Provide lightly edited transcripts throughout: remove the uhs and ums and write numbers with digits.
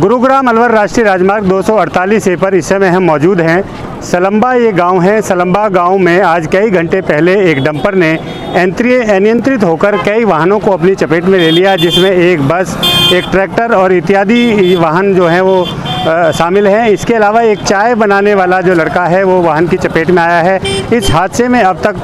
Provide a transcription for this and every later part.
गुरुग्राम अलवर राष्ट्रीय राजमार्ग 248A पर इस समय हम मौजूद हैं। सलम्बा ये गांव है। सलम्बा गांव में आज कई घंटे पहले एक डंपर ने अनियंत्रित होकर कई वाहनों को अपनी चपेट में ले लिया, जिसमें एक बस, एक ट्रैक्टर और इत्यादि वाहन जो हैं वो शामिल हैं। इसके अलावा एक चाय बनाने वाला जो लड़का है वो वाहन की चपेट में आया है। इस हादसे में अब तक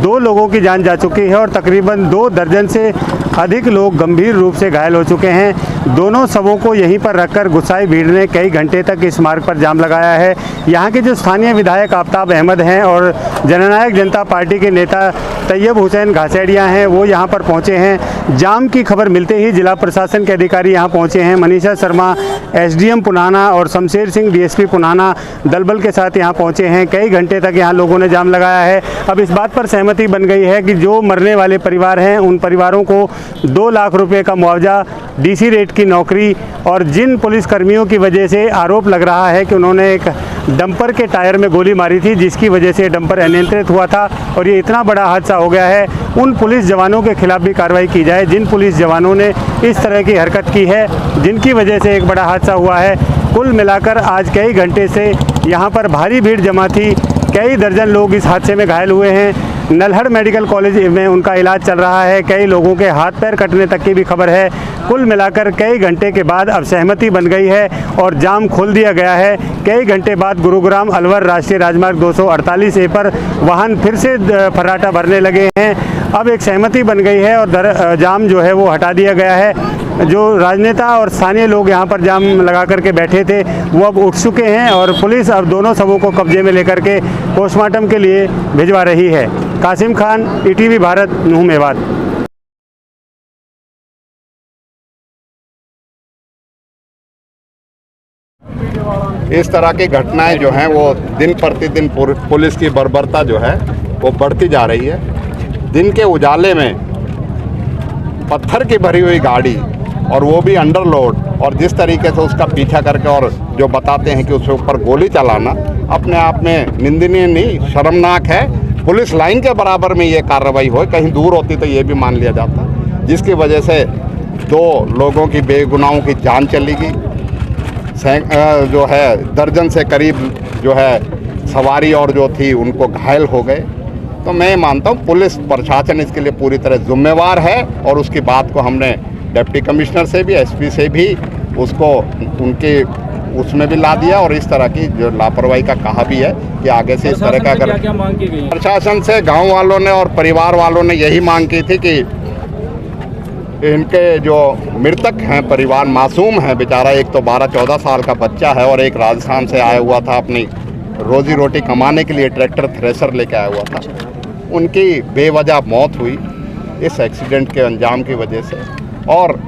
2 लोगों की जान जा चुकी है और तकरीबन 2 दर्जन से अधिक लोग गंभीर रूप से घायल हो चुके हैं। दोनों शवों को यहीं पर रखकर गुस्साई भीड़ ने कई घंटे तक इस मार्ग पर जाम लगाया है। यहाँ के जो स्थानीय विधायक आफ्ताब अहमद हैं और जननायक जनता पार्टी के नेता तैयब हुसैन घासेड़िया हैं, वो यहाँ पर पहुँचे हैं। जाम की खबर मिलते ही जिला प्रशासन के अधिकारी यहाँ पहुँचे हैं। मनीषा शर्मा SDM पुनाना और शमशेर सिंह DSP पुनाना दलबल के साथ यहाँ पहुँचे हैं। कई घंटे तक यहाँ लोगों ने जाम लगाया है। अब इस बात पर सहमति बन गई है कि जो मरने वाले परिवार हैं उन परिवारों को 2 लाख रुपए का मुआवजा, DC रेट की नौकरी, और जिन पुलिसकर्मियों की वजह से आरोप लग रहा है कि उन्होंने एक डंपर के टायर में गोली मारी थी, जिसकी वजह से डंपर अनियंत्रित हुआ था और ये इतना बड़ा हादसा हो गया है, उन पुलिस जवानों के खिलाफ भी कार्रवाई की जाए जिन पुलिस जवानों ने इस तरह की हरकत की है, जिनकी वजह से एक बड़ा हादसा हुआ है। कुल मिलाकर आज कई घंटे से यहाँ पर भारी भीड़ जमा थी। कई दर्जन लोग इस हादसे में घायल हुए हैं। नल्हड़ मेडिकल कॉलेज में उनका इलाज चल रहा है। कई लोगों के हाथ पैर कटने तक की भी खबर है। कुल मिलाकर कई घंटे के बाद अब सहमति बन गई है और जाम खोल दिया गया है। कई घंटे बाद गुरुग्राम अलवर राष्ट्रीय राजमार्ग 248A पर वाहन फिर से फर्राटा भरने लगे हैं। अब एक सहमति बन गई है और जाम जो है वो हटा दिया गया है। जो राजनेता और स्थानीय लोग यहाँ पर जाम लगा करके बैठे थे वो अब उठ चुके हैं और पुलिस अब दोनों शवों को कब्जे में लेकर के पोस्टमार्टम के लिए भिजवा रही है। Qasim Khan, ETV Bharat, new Mewat. इस तरह की घटनाएं जो हैं वो दिन प्रतिदिन पुलिस की बर्बरता जो है वो बढ़ती जा रही है। दिन के उजाले में पत्थर की भरी हुई गाड़ी और वो भी अंडरलोड, और जिस तरीके से उसका पीछा करके और जो बताते हैं कि उसके ऊपर गोली चलाना अपने आप में निंदनीय नहीं, शर्मनाक है। पुलिस लाइन के बराबर में ये कार्रवाई हो, कहीं दूर होती तो ये भी मान लिया जाता, जिसकी वजह से 2 लोगों की बेगुनाहों की जान चली गई। जो है दर्जन से करीब जो है सवारी और जो थी उनको घायल हो गए। तो मैं मानता हूँ पुलिस प्रशासन इसके लिए पूरी तरह जिम्मेवार है और उसकी बात को हमने डिप्टी कमिश्नर से भी, SP से भी उसको उनके उसमें भी ला दिया और इस तरह की जो लापरवाही का कहा भी है कि आगे से इस तरह का अगर प्रशासन से गांव वालों ने और परिवार वालों ने यही मांग की थी कि इनके जो मृतक हैं, परिवार मासूम है बेचारा, एक तो 12-14 साल का बच्चा है और एक राजस्थान से आया हुआ था अपनी रोजी रोटी कमाने के लिए, ट्रैक्टर थ्रेशर लेके आया हुआ था। उनकी बेवजह मौत हुई इस एक्सीडेंट के अंजाम की वजह से, और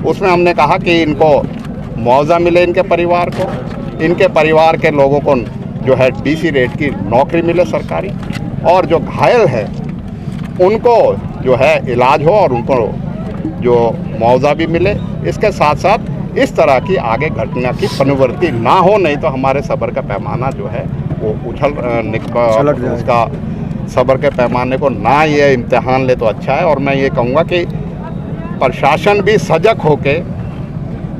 उसमें हमने कहा कि इनको मुआवजा मिले, इनके परिवार को, इनके परिवार के लोगों को जो है DC रेट की नौकरी मिले सरकारी, और जो घायल है उनको जो है इलाज हो और उनको जो मुआवजा भी मिले। इसके साथ साथ इस तरह की आगे घटना की पुनरावृत्ति ना हो, नहीं तो हमारे सब्र का पैमाना जो है वो उसका सब्र के पैमाने को ना ये इम्तिहान ले तो अच्छा है। और मैं ये कहूँगा कि प्रशासन भी सजग होके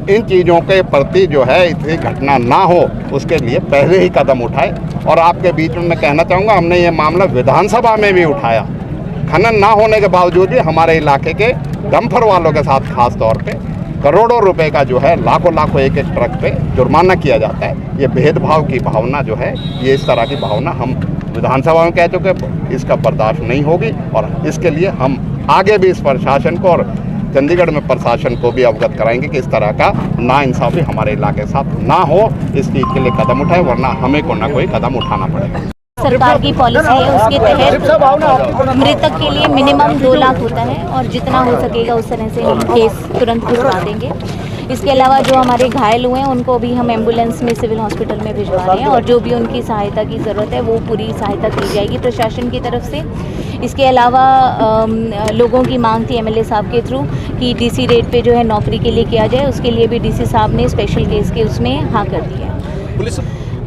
इन चीज़ों के प्रति जो है इतनी घटना ना हो उसके लिए पहले ही कदम उठाए। और आपके बीच में मैं कहना चाहूँगा, हमने ये मामला विधानसभा में भी उठाया। खनन ना होने के बावजूद भी हमारे इलाके के डंपर वालों के साथ खास तौर पे करोड़ों रुपए का जो है लाखों एक ट्रक पे जुर्माना किया जाता है। ये भेदभाव की भावना जो है, ये इस तरह की भावना हम विधानसभा में कह चुके, इसका बर्दाश्त नहीं होगी। और इसके लिए हम आगे भी इस प्रशासन को और चंडीगढ़ में प्रशासन को भी अवगत कराएंगे कि इस तरह का नाइंसाफ़ी हमारे इलाके के साथ ना हो। इस चीज़ के लिए कदम उठाए, वरना हमें को ना कोई कदम उठाना पड़ेगा। सरकार की पॉलिसी है, उसके तहत मृतक के लिए मिनिमम 2 लाख होता है और जितना हो सकेगा उस तरह से हम केस तुरंत भिजवा देंगे। इसके अलावा जो हमारे घायल हुए हैं उनको भी हम एम्बुलेंस में सिविल हॉस्पिटल में भिजवा रहे हैं और जो भी उनकी सहायता की ज़रूरत है वो पूरी सहायता की जाएगी प्रशासन की तरफ से। इसके अलावा लोगों की मांग थी MLA साहब के थ्रू कि DC रेट पे जो है नौकरी के लिए किया जाए, उसके लिए भी DC साहब ने स्पेशल केस के उसमें हाँ कर दिया।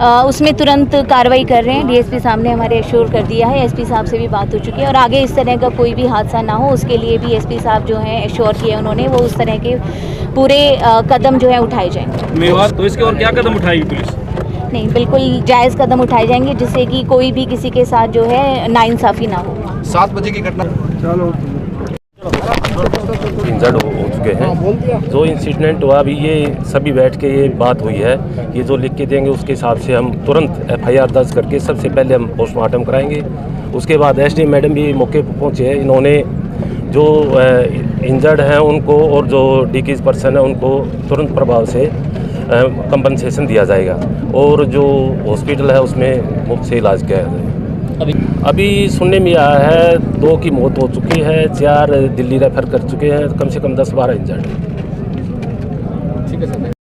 उसमें तुरंत कार्रवाई कर रहे हैं। डीएसपी साहब ने हमारे एश्योर कर दिया है, एसपी साहब से भी बात हो चुकी है और आगे इस तरह का कोई भी हादसा ना हो उसके लिए भी एसपी साहब जो हैं एश्योर किए उन्होंने, वो उस तरह के पूरे कदम जो है उठाए जाएंगे। मेवात तो इसके और क्या कदम उठाएगी पुलिस? नहीं, बिल्कुल जायज़ कदम उठाए जाएंगे जिससे कि कोई भी किसी के साथ जो है नाइंसाफ़ी ना हो। 7 बजे की घटना। इंजर्ड हो चुके हैं। जो इंसिडेंट हुआ अभी ये सभी बैठ के ये बात हुई है, ये जो लिख के देंगे उसके हिसाब से हम तुरंत एफआईआर दर्ज करके सबसे पहले हम पोस्टमार्टम कराएंगे। उसके बाद एसडी मैडम भी मौके पर पहुँचे हैं। इन्होंने जो इंजर्ड हैं उनको और जो डिकीज पर्सन है उनको तुरंत प्रभाव से कंपनसेशन दिया जाएगा और जो हॉस्पिटल है उसमें मुफ्त से इलाज किया जाएगा। अभी सुनने में आया है 2 की मौत हो चुकी है, 4 दिल्ली रेफर कर चुके हैं, कम से कम 10-12 इंजर्ड है। ठीक है सर।